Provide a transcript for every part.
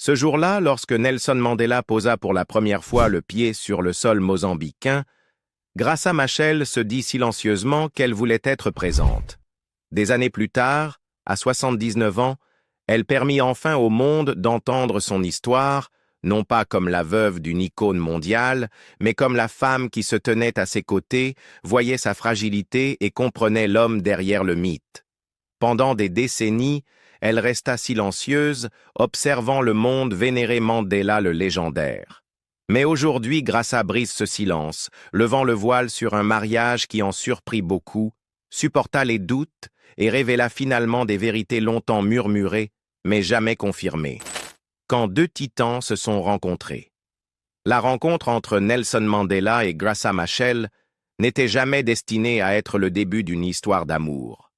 Ce jour-là, lorsque Nelson Mandela posa pour la première fois le pied sur le sol mozambicain, Graça Machel se dit silencieusement qu'elle voulait être présente. Des années plus tard, à 79 ans, elle permit enfin au monde d'entendre son histoire, non pas comme la veuve d'une icône mondiale, mais comme la femme qui se tenait à ses côtés, voyait sa fragilité et comprenait l'homme derrière le mythe. Pendant des décennies, elle resta silencieuse, observant le monde vénérer Mandela le légendaire. Mais aujourd'hui, Graça brise ce silence, levant le voile sur un mariage qui en surprit beaucoup, supporta les doutes et révéla finalement des vérités longtemps murmurées, mais jamais confirmées. Quand deux titans se sont rencontrés. La rencontre entre Nelson Mandela et Graça Machel n'était jamais destinée à être le début d'une histoire d'amour.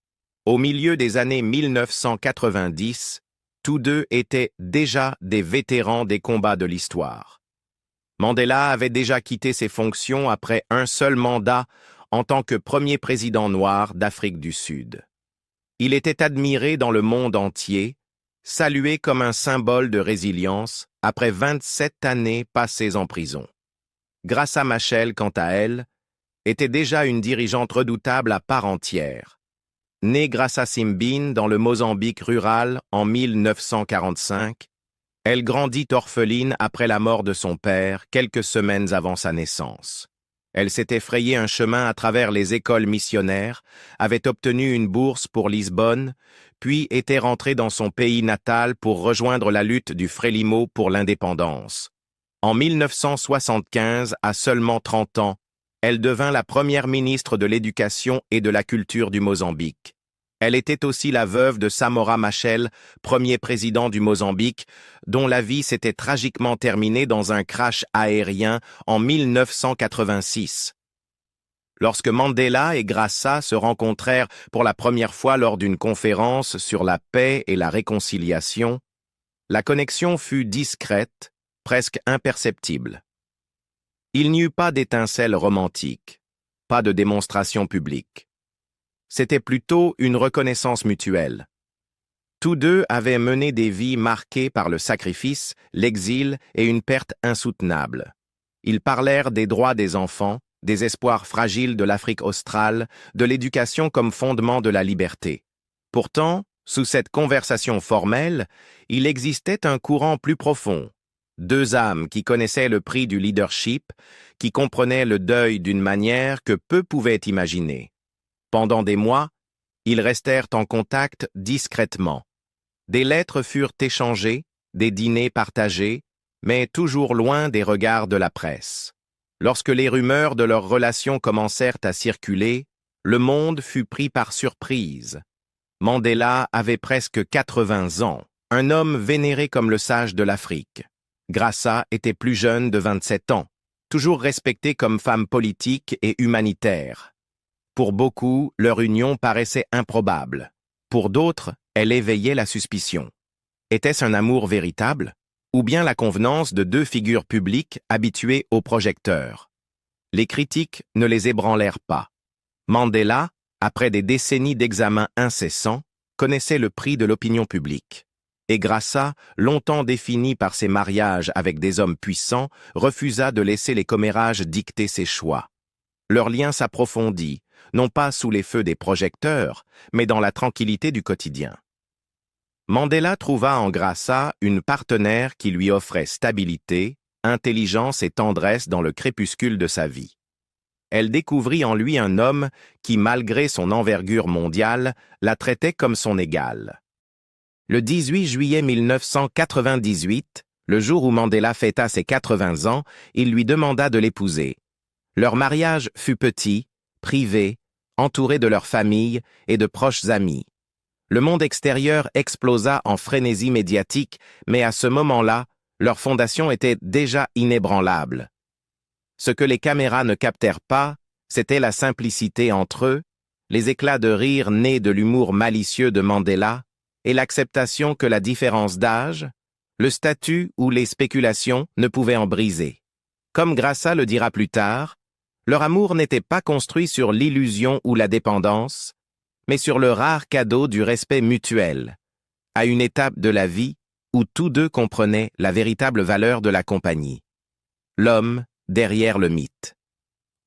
Au milieu des années 1990, tous deux étaient déjà des vétérans des combats de l'histoire. Mandela avait déjà quitté ses fonctions après un seul mandat en tant que premier président noir d'Afrique du Sud. Il était admiré dans le monde entier, salué comme un symbole de résilience après 27 années passées en prison. Graça Machel, quant à elle, était déjà une dirigeante redoutable à part entière. Née Graça Simbine dans le Mozambique rural en 1945, elle grandit orpheline après la mort de son père, quelques semaines avant sa naissance. Elle s'était frayé un chemin à travers les écoles missionnaires, avait obtenu une bourse pour Lisbonne, puis était rentrée dans son pays natal pour rejoindre la lutte du Frélimo pour l'indépendance. En 1975, à seulement 30 ans, elle devint la première ministre de l'Éducation et de la Culture du Mozambique. Elle était aussi la veuve de Samora Machel, premier président du Mozambique, dont la vie s'était tragiquement terminée dans un crash aérien en 1986. Lorsque Mandela et Graça se rencontrèrent pour la première fois lors d'une conférence sur la paix et la réconciliation, la connexion fut discrète, presque imperceptible. Il n'y eut pas d'étincelle romantique, pas de démonstration publique. C'était plutôt une reconnaissance mutuelle. Tous deux avaient mené des vies marquées par le sacrifice, l'exil et une perte insoutenable. Ils parlèrent des droits des enfants, des espoirs fragiles de l'Afrique australe, de l'éducation comme fondement de la liberté. Pourtant, sous cette conversation formelle, il existait un courant plus profond. Deux âmes qui connaissaient le prix du leadership, qui comprenaient le deuil d'une manière que peu pouvaient imaginer. Pendant des mois, ils restèrent en contact discrètement. Des lettres furent échangées, des dîners partagés, mais toujours loin des regards de la presse. Lorsque les rumeurs de leur relation commencèrent à circuler, le monde fut pris par surprise. Mandela avait presque 80 ans, un homme vénéré comme le sage de l'Afrique. Graça était plus jeune de 27 ans, toujours respectée comme femme politique et humanitaire. Pour beaucoup, leur union paraissait improbable. Pour d'autres, elle éveillait la suspicion. Était-ce un amour véritable? Ou bien la convenance de deux figures publiques habituées aux projecteurs? Les critiques ne les ébranlèrent pas. Mandela, après des décennies d'examens incessants, connaissait le prix de l'opinion publique. Et Graça, longtemps définie par ses mariages avec des hommes puissants, refusa de laisser les commérages dicter ses choix. Leur lien s'approfondit, non pas sous les feux des projecteurs, mais dans la tranquillité du quotidien. Mandela trouva en Graça une partenaire qui lui offrait stabilité, intelligence et tendresse dans le crépuscule de sa vie. Elle découvrit en lui un homme qui, malgré son envergure mondiale, la traitait comme son égal. Le 18 juillet 1998, le jour où Mandela fêta ses 80 ans, il lui demanda de l'épouser. Leur mariage fut petit, privé, entouré de leur famille et de proches amis. Le monde extérieur explosa en frénésie médiatique, mais à ce moment-là, leur fondation était déjà inébranlable. Ce que les caméras ne captèrent pas, c'était la simplicité entre eux, les éclats de rire nés de l'humour malicieux de Mandela et l'acceptation que la différence d'âge, le statut ou les spéculations ne pouvaient en briser. Comme Graça le dira plus tard, leur amour n'était pas construit sur l'illusion ou la dépendance, mais sur le rare cadeau du respect mutuel. À une étape de la vie, où tous deux comprenaient la véritable valeur de la compagnie. L'homme derrière le mythe.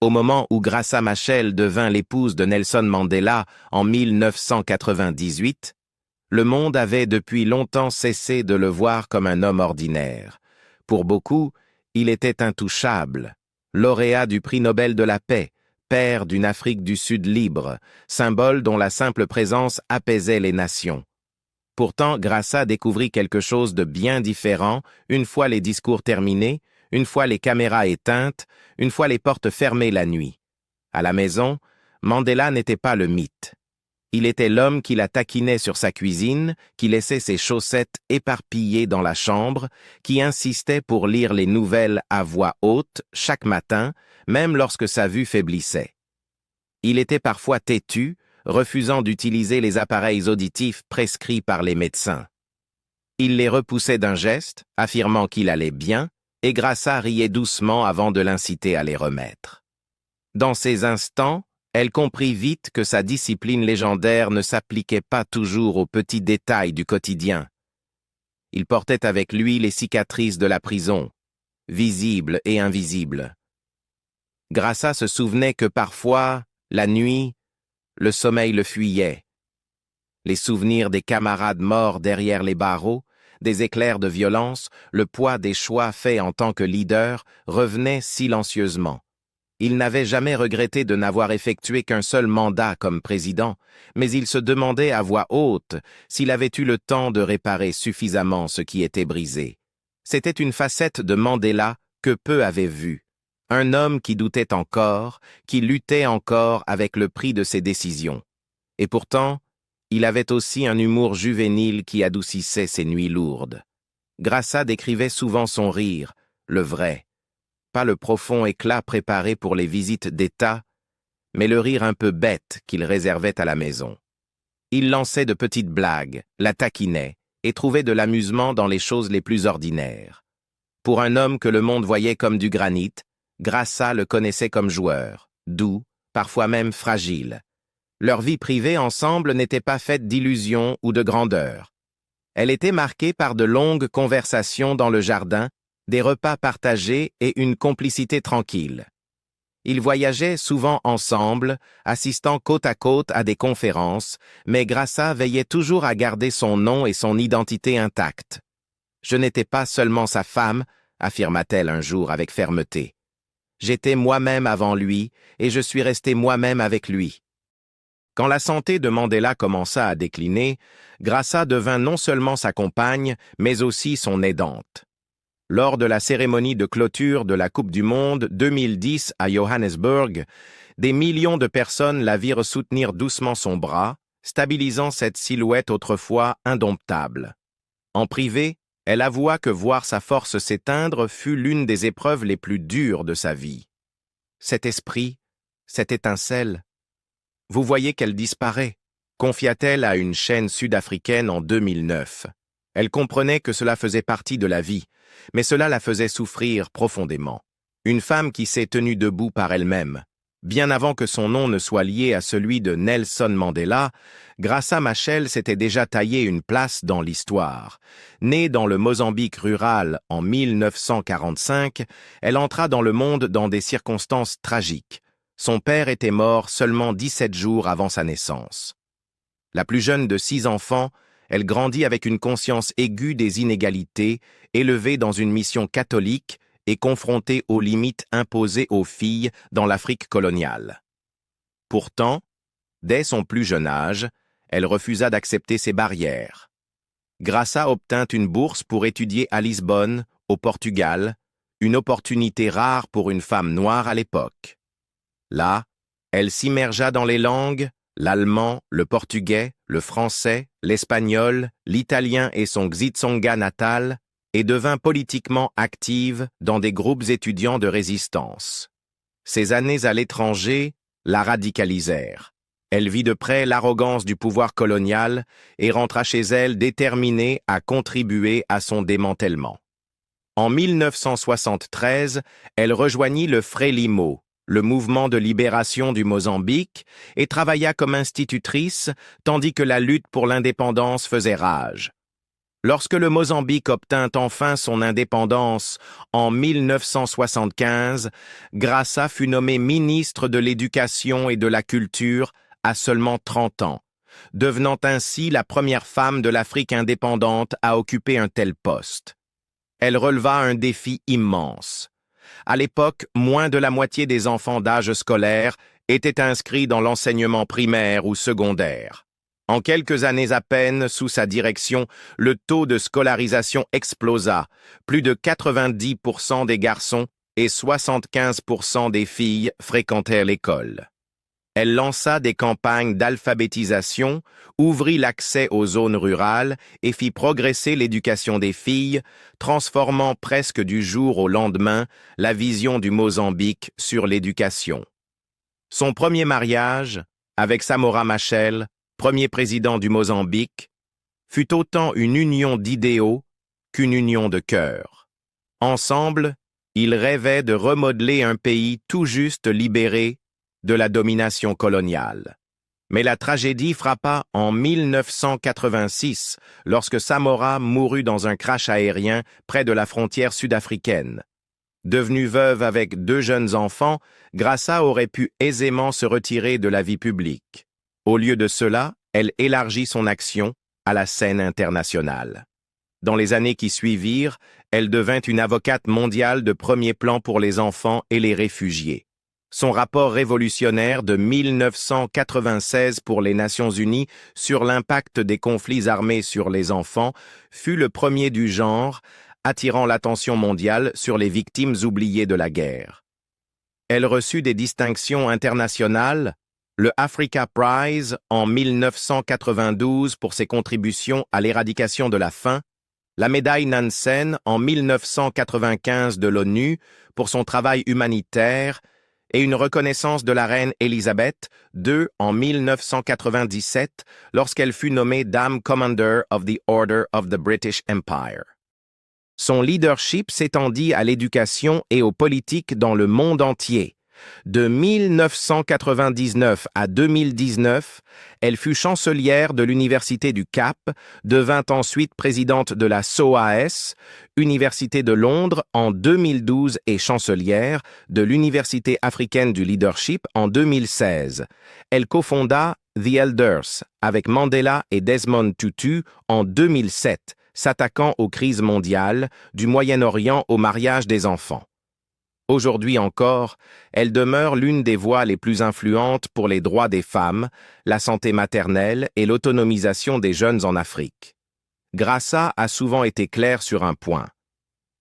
Au moment où Graça Machel devint l'épouse de Nelson Mandela en 1998, le monde avait depuis longtemps cessé de le voir comme un homme ordinaire. Pour beaucoup, il était intouchable, lauréat du prix Nobel de la paix, père d'une Afrique du Sud libre, symbole dont la simple présence apaisait les nations. Pourtant, Graça découvrit quelque chose de bien différent une fois les discours terminés, une fois les caméras éteintes, une fois les portes fermées la nuit. À la maison, Mandela n'était pas le mythe. Il était l'homme qui la taquinait sur sa cuisine, qui laissait ses chaussettes éparpillées dans la chambre, qui insistait pour lire les nouvelles à voix haute chaque matin, même lorsque sa vue faiblissait. Il était parfois têtu, refusant d'utiliser les appareils auditifs prescrits par les médecins. Il les repoussait d'un geste, affirmant qu'il allait bien, et Graça riait doucement avant de l'inciter à les remettre. Dans ces instants, elle comprit vite que sa discipline légendaire ne s'appliquait pas toujours aux petits détails du quotidien. Il portait avec lui les cicatrices de la prison, visibles et invisibles. Graça se souvenait que parfois, la nuit, le sommeil le fuyait. Les souvenirs des camarades morts derrière les barreaux, des éclairs de violence, le poids des choix faits en tant que leader revenaient silencieusement. Il n'avait jamais regretté de n'avoir effectué qu'un seul mandat comme président, mais il se demandait à voix haute s'il avait eu le temps de réparer suffisamment ce qui était brisé. C'était une facette de Mandela que peu avaient vue. Un homme qui doutait encore, qui luttait encore avec le prix de ses décisions. Et pourtant, il avait aussi un humour juvénile qui adoucissait ses nuits lourdes. Graça décrivait souvent son rire, le vrai. Pas le profond éclat préparé pour les visites d'État, mais le rire un peu bête qu'il réservait à la maison. Il lançait de petites blagues, la taquinait, et trouvait de l'amusement dans les choses les plus ordinaires. Pour un homme que le monde voyait comme du granit, Graça le connaissait comme joueur, doux, parfois même fragile. Leur vie privée ensemble n'était pas faite d'illusions ou de grandeur. Elle était marquée par de longues conversations dans le jardin, des repas partagés et une complicité tranquille. Ils voyageaient souvent ensemble, assistant côte à côte à des conférences, mais Graça veillait toujours à garder son nom et son identité intacts. « Je n'étais pas seulement sa femme », affirma-t-elle un jour avec fermeté. « J'étais moi-même avant lui et je suis restée moi-même avec lui. » Quand la santé de Mandela commença à décliner, Graça devint non seulement sa compagne, mais aussi son aidante. Lors de la cérémonie de clôture de la Coupe du Monde 2010 à Johannesburg, des millions de personnes la virent soutenir doucement son bras, stabilisant cette silhouette autrefois indomptable. En privé, elle avoua que voir sa force s'éteindre fut l'une des épreuves les plus dures de sa vie. Cet esprit, cette étincelle, vous voyez qu'elle disparaît, confia-t-elle à une chaîne sud-africaine en 2009. Elle comprenait que cela faisait partie de la vie, mais cela la faisait souffrir profondément. Une femme qui s'est tenue debout par elle-même. Bien avant que son nom ne soit lié à celui de Nelson Mandela, Graça Machel s'était déjà taillé une place dans l'histoire. Née dans le Mozambique rural en 1945, elle entra dans le monde dans des circonstances tragiques. Son père était mort seulement 17 jours avant sa naissance. La plus jeune de 6 enfants, elle grandit avec une conscience aiguë des inégalités, élevée dans une mission catholique et confrontée aux limites imposées aux filles dans l'Afrique coloniale. Pourtant, dès son plus jeune âge, elle refusa d'accepter ces barrières. Graça obtint une bourse pour étudier à Lisbonne, au Portugal, une opportunité rare pour une femme noire à l'époque. Là, elle s'immergea dans les langues, l'allemand, le portugais, le français, l'espagnol, l'italien et son Xitsonga natal, et devint politiquement active dans des groupes étudiants de résistance. Ces années à l'étranger la radicalisèrent. Elle vit de près l'arrogance du pouvoir colonial et rentra chez elle déterminée à contribuer à son démantèlement. En 1973, elle rejoignit le Frelimo, le mouvement de libération du Mozambique, et travailla comme institutrice, tandis que la lutte pour l'indépendance faisait rage. Lorsque le Mozambique obtint enfin son indépendance en 1975, Graça fut nommée ministre de l'Éducation et de la Culture à seulement 30 ans, devenant ainsi la première femme de l'Afrique indépendante à occuper un tel poste. Elle releva un défi immense. À l'époque, moins de la moitié des enfants d'âge scolaire étaient inscrits dans l'enseignement primaire ou secondaire. En quelques années à peine, sous sa direction, le taux de scolarisation explosa. Plus de 90% des garçons et 75% des filles fréquentèrent l'école. Elle lança des campagnes d'alphabétisation, ouvrit l'accès aux zones rurales et fit progresser l'éducation des filles, transformant presque du jour au lendemain la vision du Mozambique sur l'éducation. Son premier mariage, avec Samora Machel, premier président du Mozambique, fut autant une union d'idéaux qu'une union de cœur. Ensemble, ils rêvaient de remodeler un pays tout juste libéré de la domination coloniale. Mais la tragédie frappa en 1986, lorsque Samora mourut dans un crash aérien près de la frontière sud-africaine. Devenue veuve avec 2 jeunes enfants, Graça aurait pu aisément se retirer de la vie publique. Au lieu de cela, elle élargit son action à la scène internationale. Dans les années qui suivirent, elle devint une avocate mondiale de premier plan pour les enfants et les réfugiés. Son rapport révolutionnaire de 1996 pour les Nations Unies sur l'impact des conflits armés sur les enfants fut le premier du genre, attirant l'attention mondiale sur les victimes oubliées de la guerre. Elle reçut des distinctions internationales, le Africa Prize en 1992 pour ses contributions à l'éradication de la faim, la médaille Nansen en 1995 de l'ONU pour son travail humanitaire et une reconnaissance de la reine Élisabeth II en 1997 lorsqu'elle fut nommée Dame Commander of the Order of the British Empire. Son leadership s'étendit à l'éducation et aux politiques dans le monde entier. De 1999 à 2019, elle fut chancelière de l'Université du Cap, devint ensuite présidente de la SOAS, Université de Londres en 2012 et chancelière de l'Université africaine du leadership en 2016. Elle cofonda The Elders avec Mandela et Desmond Tutu en 2007, s'attaquant aux crises mondiales, du Moyen-Orient au mariage des enfants. Aujourd'hui encore, elle demeure l'une des voix les plus influentes pour les droits des femmes, la santé maternelle et l'autonomisation des jeunes en Afrique. Graça a souvent été claire sur un point.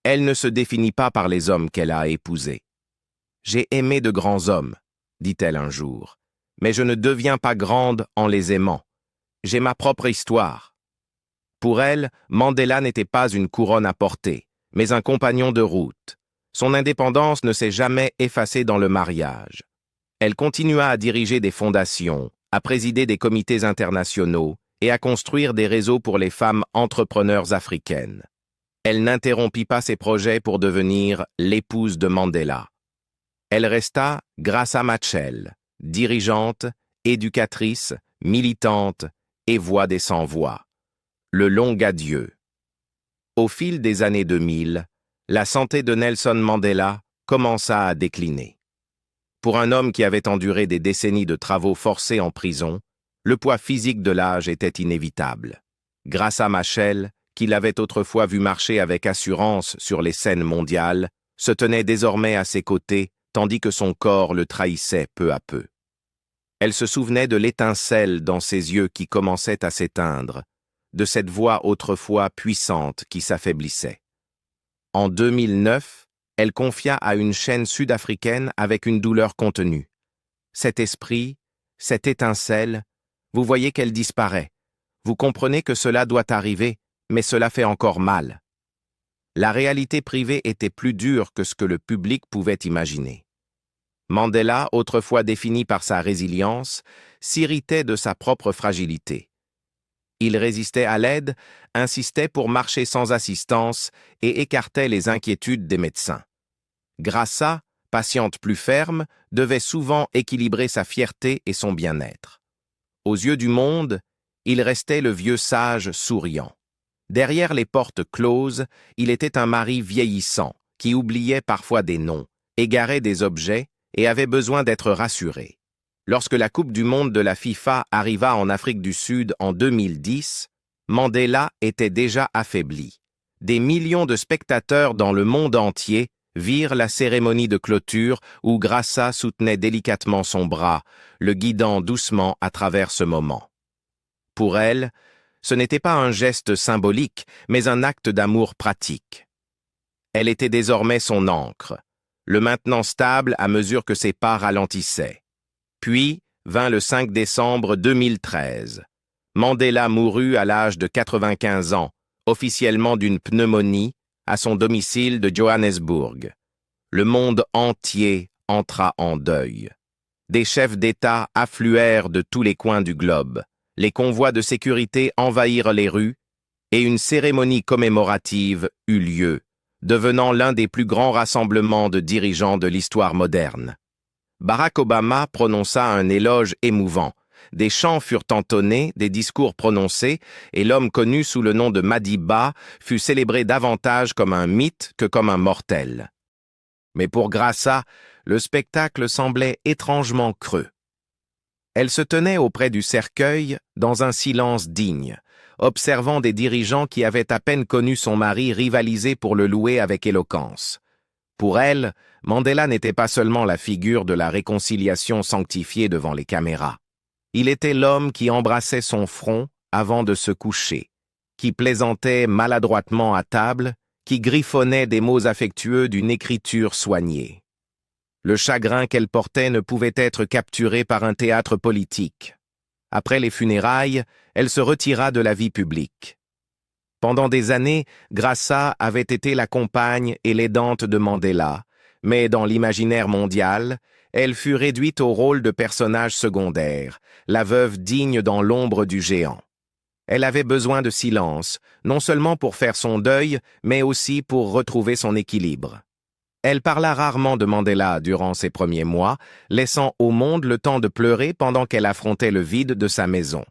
Elle ne se définit pas par les hommes qu'elle a épousés. « J'ai aimé de grands hommes », dit-elle un jour, « mais je ne deviens pas grande en les aimant. J'ai ma propre histoire. » Pour elle, Mandela n'était pas une couronne à porter, mais un compagnon de route. Son indépendance ne s'est jamais effacée dans le mariage. Elle continua à diriger des fondations, à présider des comités internationaux et à construire des réseaux pour les femmes entrepreneurs africaines. Elle n'interrompit pas ses projets pour devenir l'épouse de Mandela. Elle resta Graça Machel, dirigeante, éducatrice, militante et voix des sans-voix. Le long adieu. Au fil des années 2000, la santé de Nelson Mandela commença à décliner. Pour un homme qui avait enduré des décennies de travaux forcés en prison, le poids physique de l'âge était inévitable. Graça Machel, qui l'avait autrefois vu marcher avec assurance sur les scènes mondiales, se tenait désormais à ses côtés, tandis que son corps le trahissait peu à peu. Elle se souvenait de l'étincelle dans ses yeux qui commençait à s'éteindre, de cette voix autrefois puissante qui s'affaiblissait. En 2009, elle confia à une chaîne sud-africaine avec une douleur contenue. Cet esprit, cette étincelle, vous voyez qu'elle disparaît. Vous comprenez que cela doit arriver, mais cela fait encore mal. La réalité privée était plus dure que ce que le public pouvait imaginer. Mandela, autrefois défini par sa résilience, s'irritait de sa propre fragilité. Il résistait à l'aide, insistait pour marcher sans assistance et écartait les inquiétudes des médecins. Graça, patiente plus ferme, devait souvent équilibrer sa fierté et son bien-être. Aux yeux du monde, il restait le vieux sage souriant. Derrière les portes closes, il était un mari vieillissant, qui oubliait parfois des noms, égarait des objets et avait besoin d'être rassuré. Lorsque la Coupe du monde de la FIFA arriva en Afrique du Sud en 2010, Mandela était déjà affaibli. Des millions de spectateurs dans le monde entier virent la cérémonie de clôture où Graça soutenait délicatement son bras, le guidant doucement à travers ce moment. Pour elle, ce n'était pas un geste symbolique, mais un acte d'amour pratique. Elle était désormais son ancre, le maintenant stable à mesure que ses pas ralentissaient. Puis vint le 5 décembre 2013. Mandela mourut à l'âge de 95 ans, officiellement d'une pneumonie, à son domicile de Johannesburg. Le monde entier entra en deuil. Des chefs d'État affluèrent de tous les coins du globe. Les convois de sécurité envahirent les rues et une cérémonie commémorative eut lieu, devenant l'un des plus grands rassemblements de dirigeants de l'histoire moderne. Barack Obama prononça un éloge émouvant. Des chants furent entonnés, des discours prononcés, et l'homme connu sous le nom de Madiba fut célébré davantage comme un mythe que comme un mortel. Mais pour Graça, le spectacle semblait étrangement creux. Elle se tenait auprès du cercueil dans un silence digne, observant des dirigeants qui avaient à peine connu son mari rivaliser pour le louer avec éloquence. Pour elle, Mandela n'était pas seulement la figure de la réconciliation sanctifiée devant les caméras. Il était l'homme qui embrassait son front avant de se coucher, qui plaisantait maladroitement à table, qui griffonnait des mots affectueux d'une écriture soignée. Le chagrin qu'elle portait ne pouvait être capturé par un théâtre politique. Après les funérailles, elle se retira de la vie publique. Pendant des années, Graça avait été la compagne et l'aidante de Mandela, mais dans l'imaginaire mondial, elle fut réduite au rôle de personnage secondaire, la veuve digne dans l'ombre du géant. Elle avait besoin de silence, non seulement pour faire son deuil, mais aussi pour retrouver son équilibre. Elle parla rarement de Mandela durant ses premiers mois, laissant au monde le temps de pleurer pendant qu'elle affrontait le vide de sa maison.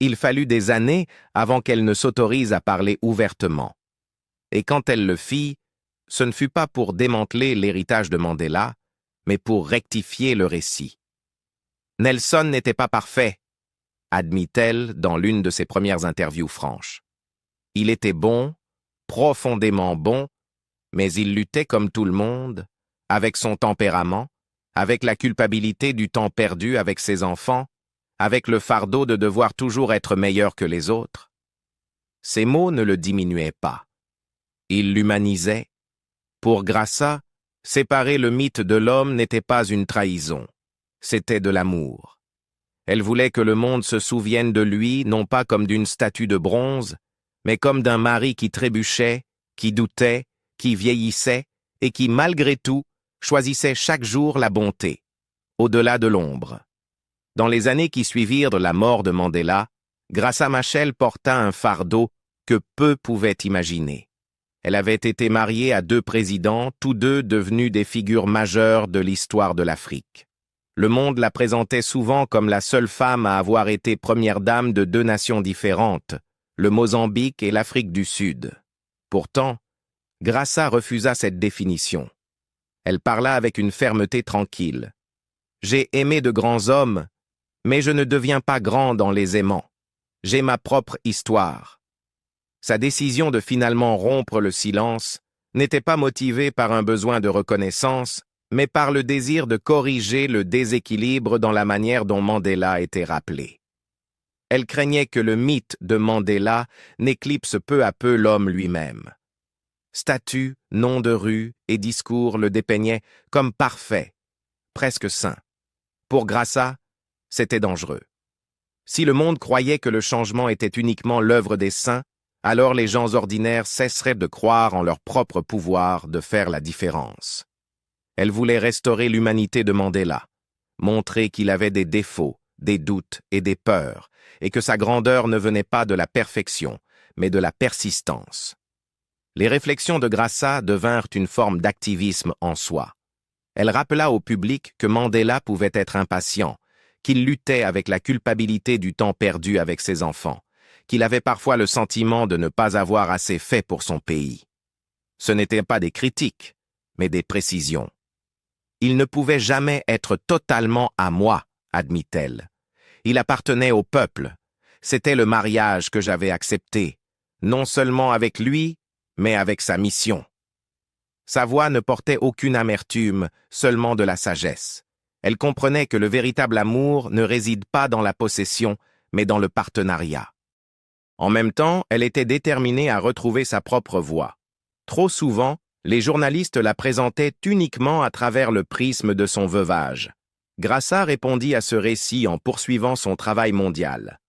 Il fallut des années avant qu'elle ne s'autorise à parler ouvertement. Et quand elle le fit, ce ne fut pas pour démanteler l'héritage de Mandela, mais pour rectifier le récit. Nelson n'était pas parfait, admit-elle dans l'une de ses premières interviews franches. Il était bon, profondément bon, mais il luttait comme tout le monde, avec son tempérament, avec la culpabilité du temps perdu avec ses enfants, avec le fardeau de devoir toujours être meilleur que les autres. Ces mots ne le diminuaient pas. Ils l'humanisaient. Pour Graça, séparer le mythe de l'homme n'était pas une trahison, c'était de l'amour. Elle voulait que le monde se souvienne de lui non pas comme d'une statue de bronze, mais comme d'un mari qui trébuchait, qui doutait, qui vieillissait et qui, malgré tout, choisissait chaque jour la bonté, au-delà de l'ombre. Dans les années qui suivirent la mort de Mandela, Graça Machel porta un fardeau que peu pouvaient imaginer. Elle avait été mariée à 2 présidents, tous 2 devenus des figures majeures de l'histoire de l'Afrique. Le monde la présentait souvent comme la seule femme à avoir été première dame de 2 nations différentes, le Mozambique et l'Afrique du Sud. Pourtant, Graça refusa cette définition. Elle parla avec une fermeté tranquille. « J'ai aimé de grands hommes, mais je ne deviens pas grand dans les aimants. J'ai ma propre histoire. » Sa décision de finalement rompre le silence n'était pas motivée par un besoin de reconnaissance, mais par le désir de corriger le déséquilibre dans la manière dont Mandela était rappelé. Elle craignait que le mythe de Mandela n'éclipse peu à peu l'homme lui-même. Statues, noms de rues et discours le dépeignaient comme parfait, presque saint. Pour Graça, c'était dangereux. Si le monde croyait que le changement était uniquement l'œuvre des saints, alors les gens ordinaires cesseraient de croire en leur propre pouvoir de faire la différence. Elle voulait restaurer l'humanité de Mandela, montrer qu'il avait des défauts, des doutes et des peurs, et que sa grandeur ne venait pas de la perfection, mais de la persistance. Les réflexions de Graça devinrent une forme d'activisme en soi. Elle rappela au public que Mandela pouvait être impatient, qu'il luttait avec la culpabilité du temps perdu avec ses enfants, qu'il avait parfois le sentiment de ne pas avoir assez fait pour son pays. Ce n'étaient pas des critiques, mais des précisions. Il ne pouvait jamais être totalement à moi, admit-elle. Il appartenait au peuple. C'était le mariage que j'avais accepté, non seulement avec lui, mais avec sa mission. Sa voix ne portait aucune amertume, seulement de la sagesse. Elle comprenait que le véritable amour ne réside pas dans la possession, mais dans le partenariat. En même temps, elle était déterminée à retrouver sa propre voix. Trop souvent, les journalistes la présentaient uniquement à travers le prisme de son veuvage. Graça répondit à ce récit en poursuivant son travail mondial.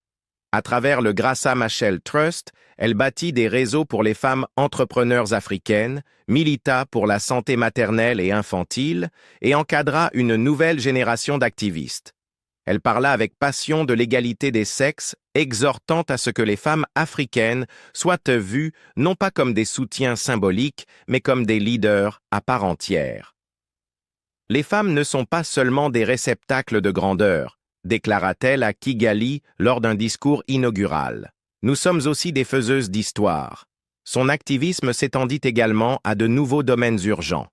À travers le Graça Machel Trust, elle bâtit des réseaux pour les femmes entrepreneurs africaines, milita pour la santé maternelle et infantile et encadra une nouvelle génération d'activistes. Elle parla avec passion de l'égalité des sexes, exhortant à ce que les femmes africaines soient vues non pas comme des soutiens symboliques, mais comme des leaders à part entière. Les femmes ne sont pas seulement des réceptacles de grandeur, déclara-t-elle à Kigali lors d'un discours inaugural. Nous sommes aussi des faiseuses d'histoire. Son activisme s'étendit également à de nouveaux domaines urgents.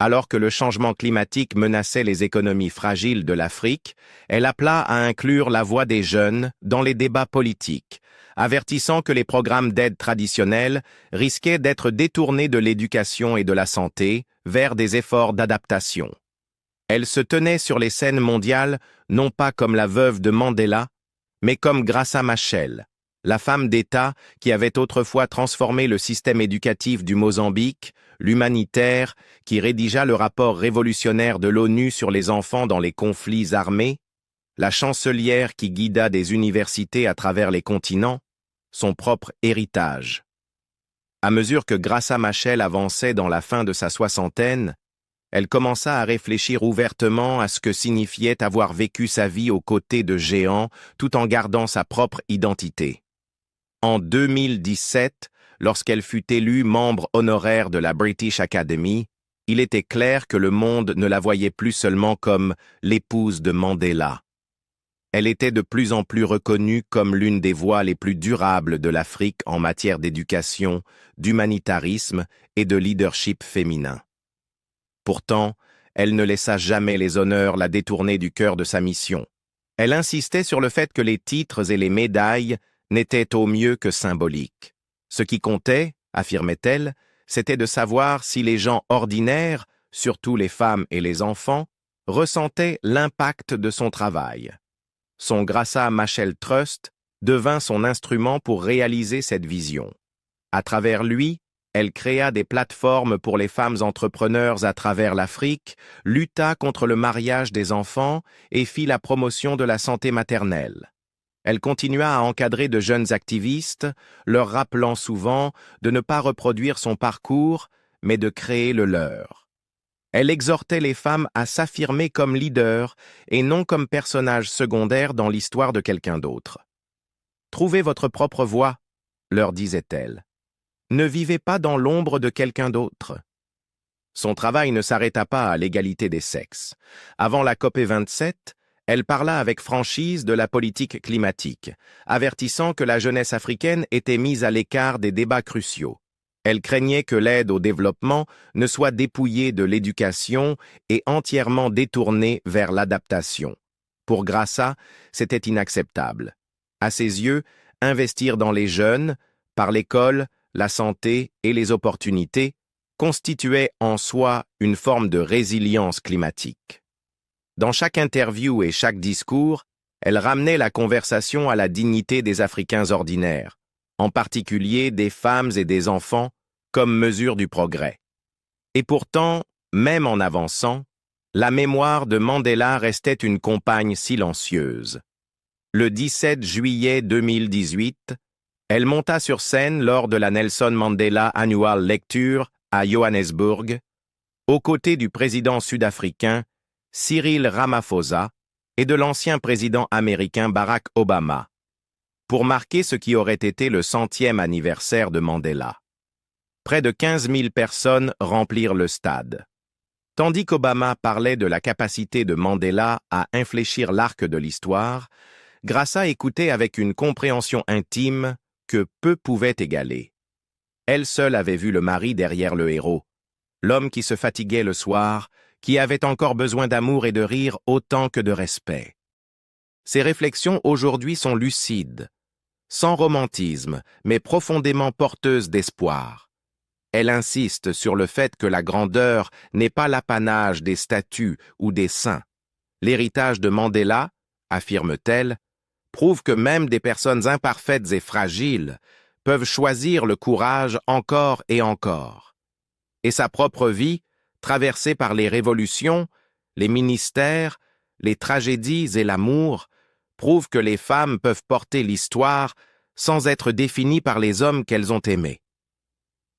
Alors que le changement climatique menaçait les économies fragiles de l'Afrique, elle appela à inclure la voix des jeunes dans les débats politiques, avertissant que les programmes d'aide traditionnels risquaient d'être détournés de l'éducation et de la santé vers des efforts d'adaptation. Elle se tenait sur les scènes mondiales non pas comme la veuve de Mandela, mais comme Graça Machel, la femme d'État qui avait autrefois transformé le système éducatif du Mozambique, l'humanitaire, qui rédigea le rapport révolutionnaire de l'ONU sur les enfants dans les conflits armés, la chancelière qui guida des universités à travers les continents, son propre héritage. À mesure que Graça Machel avançait dans la fin de sa soixantaine, elle commença à réfléchir ouvertement à ce que signifiait avoir vécu sa vie aux côtés de géants tout en gardant sa propre identité. En 2017, lorsqu'elle fut élue membre honoraire de la British Academy, il était clair que le monde ne la voyait plus seulement comme l'épouse de Mandela. Elle était de plus en plus reconnue comme l'une des voix les plus durables de l'Afrique en matière d'éducation, d'humanitarisme et de leadership féminin. Pourtant, elle ne laissa jamais les honneurs la détourner du cœur de sa mission. Elle insistait sur le fait que les titres et les médailles n'étaient au mieux que symboliques. Ce qui comptait, affirmait-elle, c'était de savoir si les gens ordinaires, surtout les femmes et les enfants, ressentaient l'impact de son travail. Son Graça Machel Trust devint son instrument pour réaliser cette vision. À travers lui, elle créa des plateformes pour les femmes entrepreneurs à travers l'Afrique, lutta contre le mariage des enfants et fit la promotion de la santé maternelle. Elle continua à encadrer de jeunes activistes, leur rappelant souvent de ne pas reproduire son parcours, mais de créer le leur. Elle exhortait les femmes à s'affirmer comme leaders et non comme personnages secondaires dans l'histoire de quelqu'un d'autre. « Trouvez votre propre voie », leur disait-elle. « Ne vivez pas dans l'ombre de quelqu'un d'autre. » Son travail ne s'arrêta pas à l'égalité des sexes. Avant la COP27, elle parla avec franchise de la politique climatique, avertissant que la jeunesse africaine était mise à l'écart des débats cruciaux. Elle craignait que l'aide au développement ne soit dépouillée de l'éducation et entièrement détournée vers l'adaptation. Pour Graça, c'était inacceptable. À ses yeux, investir dans les jeunes, par l'école, la santé et les opportunités, constituait en soi une forme de résilience climatique. Dans chaque interview et chaque discours, elle ramenait la conversation à la dignité des Africains ordinaires, en particulier des femmes et des enfants, comme mesure du progrès. Et pourtant, même en avançant, la mémoire de Mandela restait une compagne silencieuse. Le 17 juillet 2018, elle monta sur scène lors de la Nelson Mandela Annual Lecture à Johannesburg, aux côtés du président sud-africain Cyril Ramaphosa et de l'ancien président américain Barack Obama, pour marquer ce qui aurait été le 100e anniversaire de Mandela. Près de 15 000 personnes remplirent le stade. Tandis qu'Obama parlait de la capacité de Mandela à infléchir l'arc de l'histoire, Graça écoutait avec une compréhension intime que peu pouvaient égaler. Elle seule avait vu le mari derrière le héros, l'homme qui se fatiguait le soir, qui avait encore besoin d'amour et de rire autant que de respect. Ses réflexions aujourd'hui sont lucides, sans romantisme, mais profondément porteuses d'espoir. Elle insiste sur le fait que la grandeur n'est pas l'apanage des statues ou des saints. L'héritage de Mandela, affirme-t-elle, prouve que même des personnes imparfaites et fragiles peuvent choisir le courage encore et encore. Et sa propre vie, traversée par les révolutions, les ministères, les tragédies et l'amour, prouve que les femmes peuvent porter l'histoire sans être définies par les hommes qu'elles ont aimés.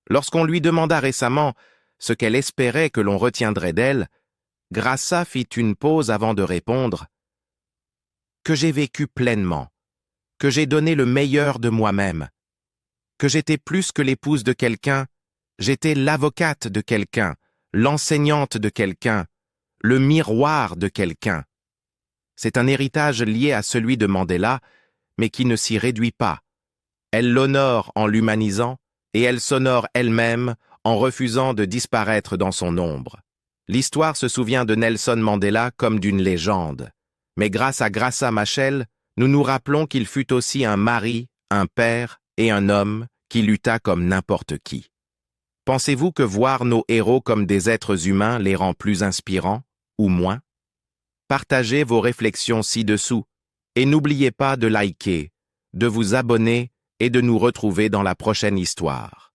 Lorsqu'on lui demanda récemment ce qu'elle espérait que l'on retiendrait d'elle, Graça fit une pause avant de répondre « Que j'ai vécu pleinement, que j'ai donné le meilleur de moi-même, que j'étais plus que l'épouse de quelqu'un, j'étais l'avocate de quelqu'un, l'enseignante de quelqu'un, le miroir de quelqu'un. » C'est un héritage lié à celui de Mandela, mais qui ne s'y réduit pas. Elle l'honore en l'humanisant, et elle s'honore elle-même en refusant de disparaître dans son ombre. L'histoire se souvient de Nelson Mandela comme d'une légende, mais grâce à Graça Machel, nous nous rappelons qu'il fut aussi un mari, un père et un homme qui lutta comme n'importe qui. Pensez-vous que voir nos héros comme des êtres humains les rend plus inspirants, ou moins? Partagez vos réflexions ci-dessous et n'oubliez pas de liker, de vous abonner et de nous retrouver dans la prochaine histoire.